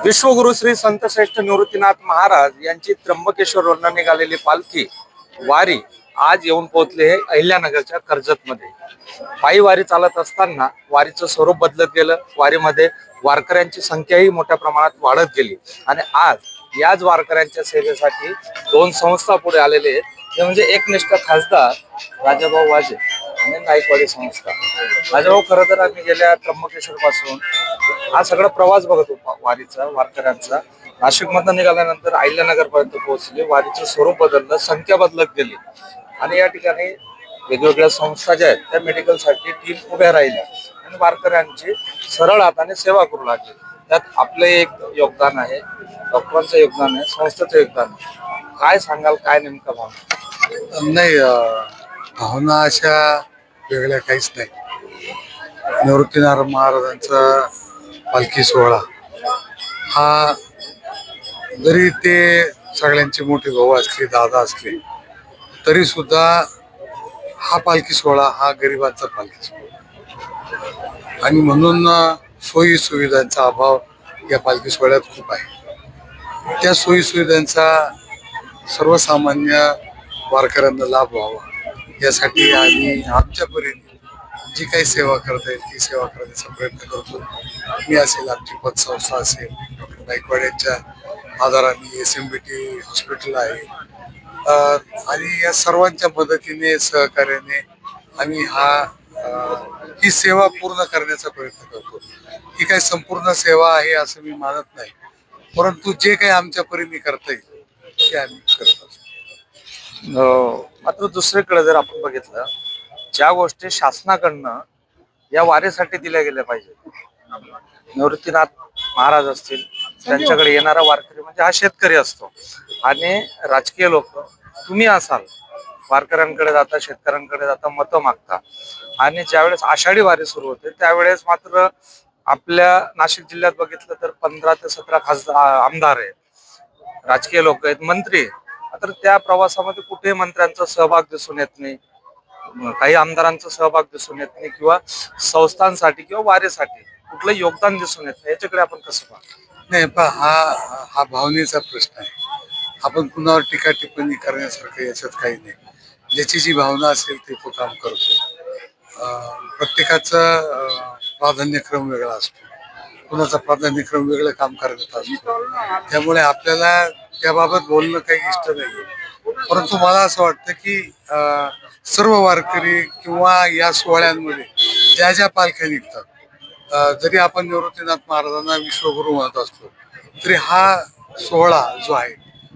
विश्वगुरु श्री संत श्रेष्ठ निवृत्तीनाथ महाराज यांची त्र्यंबकेश्वरवरून निघालेली पालखी वारी आज येऊन पोहोचले हे अहिल्यानगरच्या कर्जत मध्ये। पायी वारी चालत असताना वारीचं स्वरूप बदलत गेलं। वारीमध्ये वारकऱ्यांची संख्याही मोठ्या प्रमाणात वाढत गेली आणि आज याच वारकऱ्यांच्या सेवेसाठी दोन संस्था पुढे आलेले आहेत, ते म्हणजे एकनिष्ठ खासदार राजाभाऊ वाजे आणि नाईकवाडी संस्था। राजाभाऊ, खरं तर आम्ही गेल्या त्र्यंबकेश्वर पासून हा सगळा प्रवास बघत होता वारीचा, वारकऱ्यांचा। नाशिक मधून निघाल्यानंतर अहिल्यानगर पर्यंत पोहोचले। वारीचं स्वरूप बदललं, संख्या बदलत गेली आणि या ठिकाणी वेगवेगळ्या संस्था ज्या आहेत त्या मेडिकलसाठी टीम उभ्या राहिल्या आणि वारकऱ्यांची सरळ हाताने सेवा करू लागली। त्यात आपलं एक योगदान आहे, डॉक्टरांचं योगदान आहे, संस्थेचं योगदान आहे। काय सांगाल, काय नेमका भावना? नाही, भावना अशा वेगळ्या काहीच नाही। निवृत्तीनाथ महाराजांचा पालखी सोहळा हा, जरी ते सगळ्यांचे मोठे भाऊ असले, दादा असले, तरी सुद्धा हा पालखी सोहळा हा गरिबांचा पालखी सोहळा आणि म्हणून सोयी सुविधांचा अभाव या पालखी सोहळ्यात खूप आहे। त्या सोयी सुविधांचा सर्वसामान्य वारकऱ्यांना लाभ व्हावा यासाठी आम्ही आमच्या परीने जी काही सेवा करता येईल ती सेवा करण्याचा प्रयत्न करतो। मी असेल, आमची पतसंस्था असेल, डॉक्टर नाईकवाड्यांच्या आधाराने SMBT हॉस्पिटल आहे, आणि या सर्वांच्या मदतीने, सहकार्याने आम्ही ही सेवा पूर्ण करण्याचा प्रयत्न करतो। ही काही संपूर्ण सेवा आहे असं मी मानत नाही, परंतु जे काही आमच्या परीने करता येईल ते आम्ही करत असतो। मात्र दुसरीकडे जर आपण बघितलं, ज्या गोष्टी शासनाकडनं या वारीसाठी दिल्या गेल्या पाहिजे, निवृत्तीनाथ महाराज असतील, त्यांच्याकडे येणारा वारकरी म्हणजे हा शेतकरी असतो आणि राजकीय लोक, तुम्ही असाल, वारकऱ्यांकडे जाता, शेतकऱ्यांकडे जाता, मतं मागता आणि ज्यावेळेस आषाढी वारी सुरू होते त्यावेळेस मात्र आपल्या नाशिक जिल्ह्यात बघितलं तर 15 ते 17 खासदार, आमदार आहेत, राजकीय लोक आहेत, मंत्री आहेत। तर त्या प्रवासामध्ये कुठे मंत्र्यांचा सहभाग दिसून येत नाही, काही आमदारांचा सहभाग दिसून येत नाही, किंवा संस्थांसाठी किंवा वारीसाठी कुठलं योगदान दिसून येत नाही। याच्याकडे आपण कसं पाहतो? नाही, हा भावनेचा प्रश्न आहे। आपण कुणावर टीका टिप्पणी करण्यासारखं याच्यात काही नाही। ज्याची जी भावना असेल ते तो काम करतो। प्रत्येकाचा प्राधान्यक्रम वेगळा असतो, कुणाचा प्राधान्यक्रम वेगळं काम करत असतो, त्यामुळे आपल्याला त्याबाबत बोलणं काही इष्ट नाही। परंतु मला असं वाटतं की सर्व वारकरी किंवा या सोहळ्यांमध्ये ज्या ज्या पालख्या निघतात, जरी आपण निवृत्तीनाथ महाराजांना विश्वगुरु म्हणत असलो तरी हा सोहळा जो आहे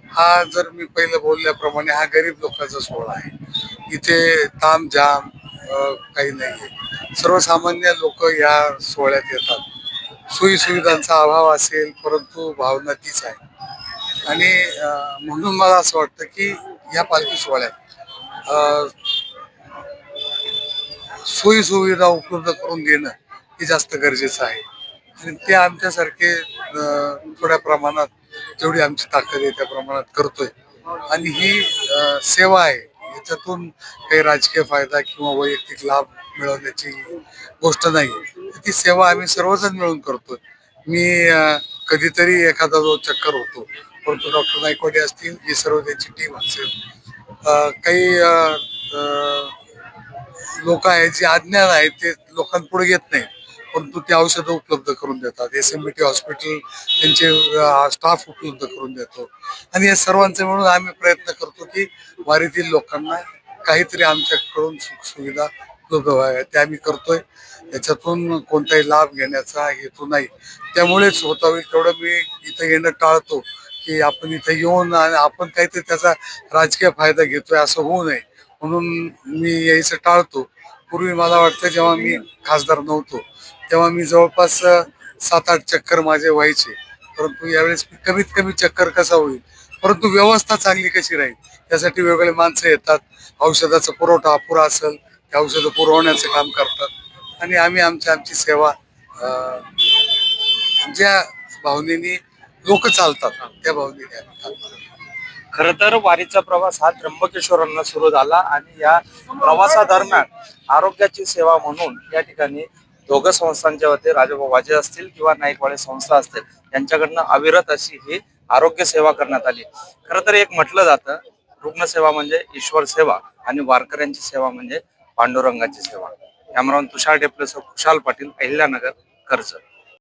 हा, जर मी पहिलं बोलल्याप्रमाणे, हा गरीब लोकांचा सोहळा आहे। इथे तामझाम काही नाहीये, सर्वसामान्य लोक या सोहळ्यात येतात। सोयी सुविधांचा अभाव असेल, परंतु भावना तीच आहे आणि म्हणून मला असं वाटतं की या पालखी सोहळ्यात सोयी सुविधा उपलब्ध करून देणं हे जास्त गरजेचं आहे आणि ते आमच्यासारखे थोड्या प्रमाणात, जेवढी आमची ताकद आहे त्या प्रमाणात करतोय। आणि ही सेवा आहे, याच्यातून काही राजकीय फायदा किंवा वैयक्तिक लाभ मिळवण्याची गोष्ट नाही। ती सेवा आम्ही सर्वजण मिळून करतोय। मी कधीतरी एखादा जो चक्कर होतो, परंतु डॉक्टर नाईकवाडी असतील, ही सर्व त्यांची टीम असेल, काही लोक आहेत जे अज्ञान आहेत ते लोकांपुढे येत नाही, परंतु ते औषधं उपलब्ध करून देतात। SMBT हॉस्पिटल त्यांचे स्टाफ उपलब्ध करून देतो आणि या सर्वांचे मिळून आम्ही प्रयत्न करतो की वारीतील लोकांना काहीतरी आमच्याकडून सुख सुविधा उपलब्ध व्हाव्या, ते आम्ही करतोय। याच्यातून कोणताही लाभ घेण्याचा हेतू नाही, त्यामुळेच होता होईल तेवढं मी इथं येणं टाळतो की आपण इथं येऊन आणि आपण काहीतरी त्याचा राजकीय फायदा घेतोय असं होऊ नये, म्हणून मी यायचं टाळतो। पूर्वी मला वाटतं जेव्हा मी खासदार नव्हतो तेव्हा मी जवळपास 7-8 चक्कर माझे व्हायचे, परंतु यावेळेस कमीत कमी चक्कर कसा होईल, परंतु व्यवस्था चांगली कशी राहील त्यासाठी वेगवेगळे माणसं येतात। औषधाचा पुरवठा अपुरा असेल, ते औषधं पुरवण्याचं काम करतात आणि आम्ही आमची सेवा ज्या भावनेने लोक चालतात त्या भावनेने आम्ही चालतो। खर तर वारीचा प्रवास हा त्र्यंबकेश्वरांना सुरू झाला आणि या प्रवासादरम्यान आरोग्याची सेवा म्हणून या ठिकाणी दोघं संस्थांच्या वतीने राजाभाऊ वाजे असतील किंवा नाईकवाडे संस्था असतील यांच्याकडनं अविरत अशी ही आरोग्य सेवा करण्यात आली. खरं तर एक म्हटलं जातं, रुग्णसेवा म्हणजे ईश्वर सेवा आणि वारकऱ्यांची सेवा म्हणजे पांडुरंगाची सेवा. कॅमेरामन तुषार डेपलेसह खुशाल पाटील, अहिल्यानगर, कर्जत.